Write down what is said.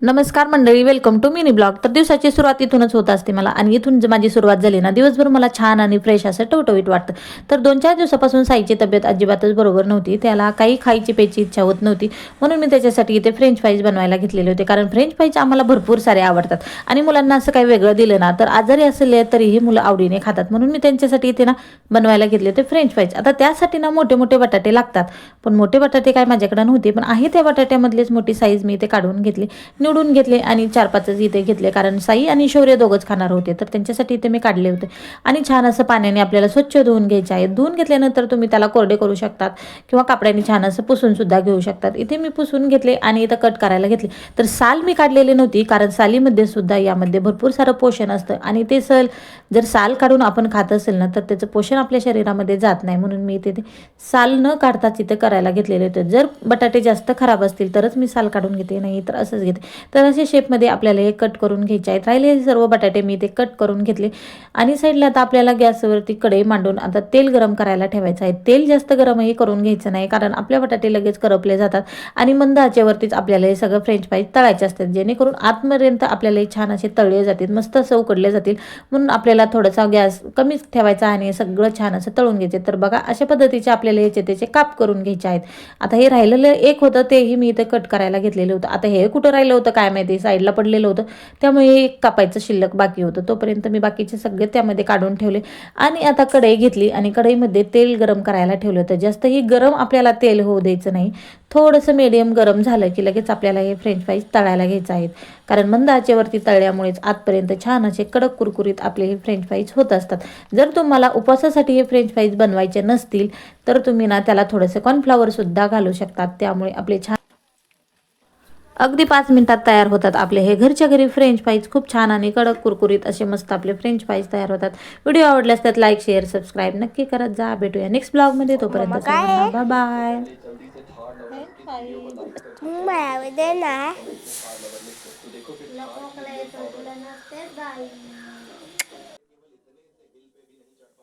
नमस्कार मंडळी, welcome to mini blog. तर दिवसाची सुरुवात इथूनच होत असते मला, आणि इथून माझी सुरुवात झाली ना, दिवसभर मला छान आणि फ्रेश असं टवटवीत वाटतं. तर 2-4 दिवसापासून साईची तब्येत अजिबातच बरोबर नव्हती. त्याला काही खायची प्यायची इच्छा होत नव्हती. म्हणून मी त्याच्यासाठी इथे फ्रेंच फ्राईज बनवायला घेतलेले होते, कारण फ्रेंच फ्राईज आम्हाला भरपूर सारे आवडतात आणि मुलांना असं काही वेगळं दिलं ना तर आजारी असले तरीही मुलं आवडीने खातात. म्हणून मी त्यांच्यासाठी इथे ना बनवायला घेतले होते फ्रेंच फ्राईज. आता त्यासाठी ना मोठे मोठे बटाटे लागतात, पण मोठे बटाटे काय माझ्याकडे नव्हते, पण आहे त्या बटाट्यामधलेच मोठी साईज मी इथे काढून घेतली, निवडून घेतले आणि 4-5च इथे घेतले, कारण साई आणि शौर्य दोघंच खाणार होते. तर त्यांच्यासाठी इथे मी काढले होते आणि छान असं पाण्याने आपल्याला स्वच्छ धुवून घ्यायचे आहे. धुवून घेतल्यानंतर तुम्ही त्याला कोरडे करू शकतात किंवा कापडाने छान असं पुसून सुद्धा घेऊ शकतात. इथे मी पुसून घेतले आणि इथं कट करायला घेतले. तर साल मी काढलेली नव्हती, कारण सालीमध्ये सुद्धा यामध्ये भरपूर सारं पोषण असतं आणि ते जर साल काढून आपण खात असेल ना तर त्याचं पोषण आपल्या शरीरामध्ये जात नाही. म्हणून मी इथे साल न काढताच इथे करायला घेतलेले होते. जर बटाटे जास्त खराब असतील तरच मी साल काढून घेते, नाही तर असंच घेते. तर असे शेपमध्ये आपल्याला हे कट करून घ्यायचे आहेत. राहिले सर्व बटाटे मी इथे कट करून घेतले आणि साईडला आता आपल्याला गॅसवरती कढई मांडून आता तेल गरम करायला ठेवायचं आहे. तेल जास्त गरमही करून घ्यायचं नाही, कारण आपल्या बटाटे लगेच करपले जातात आणि मंद आचेवरतीच आपल्याला हे सगळं फ्रेंच फ्राईज तळायचे असतात, जेणेकरून आतपर्यंत आपल्याला छान असे तळले जातील, मस्त असं उकडले जातील. म्हणून आपल्याला थोडासा गॅस कमीच ठेवायचा आणि सगळं छान असं तळून घ्यायचे. तर बघा, अशा पद्धतीचे आपल्याला याचे त्याचे काप करून घ्यायचे आहेत. आता हे राहिलेलं एक होतं तेही मी इथे कट करायला घेतलेलं होतं. आता हे कुठं राहिलं होतं काय माहिती, साईडला पडलेलं होतं, त्यामुळे एक कापायचं शिल्लक बाकी होतं. तोपर्यंत मी बाकीचे सगळे त्यामध्ये काढून ठेवले आणि आता कढई घेतली आणि कढईमध्ये तेल गरम करायला ठेवलं होतं. जास्तही गरम आपल्याला तेल होऊ द्यायचं नाही, थोडंसं मीडियम गरम झालं की लगेच आपल्याला हे फ्रेंच फ्राईज तळायला घ्यायचं आहेत, कारण मंद आचेवरती तळल्यामुळेच आतपर्यंत छान असे कडक कुरकुरीत आपले हे फ्रेंच फ्राईज होत असतात. जर तुम्हाला उपवासासाठी हे फ्रेंच फ्राईज बनवायचे नसतील तर तुम्ही ना त्याला थोडंसं कॉर्नफ्लॉवर सुद्धा घालू शकतात, त्यामुळे आपले छान अगदी 5 मिनिटात तयार होतात आपले हे घरच्या घरी फ्रेंच फ्राईज. खूप छान आणि कडक कुरकुरीत असे मस्त आपले फ्रेंच फ्राईज तयार होतात. व्हिडिओ आवडल्यास त्यात लाईक शेअर सबस्क्राईब नक्की करत जा. भेटूया नेक्स्ट ब्लॉगमध्ये, तोपर्यंत सर्वांना बाय बाय.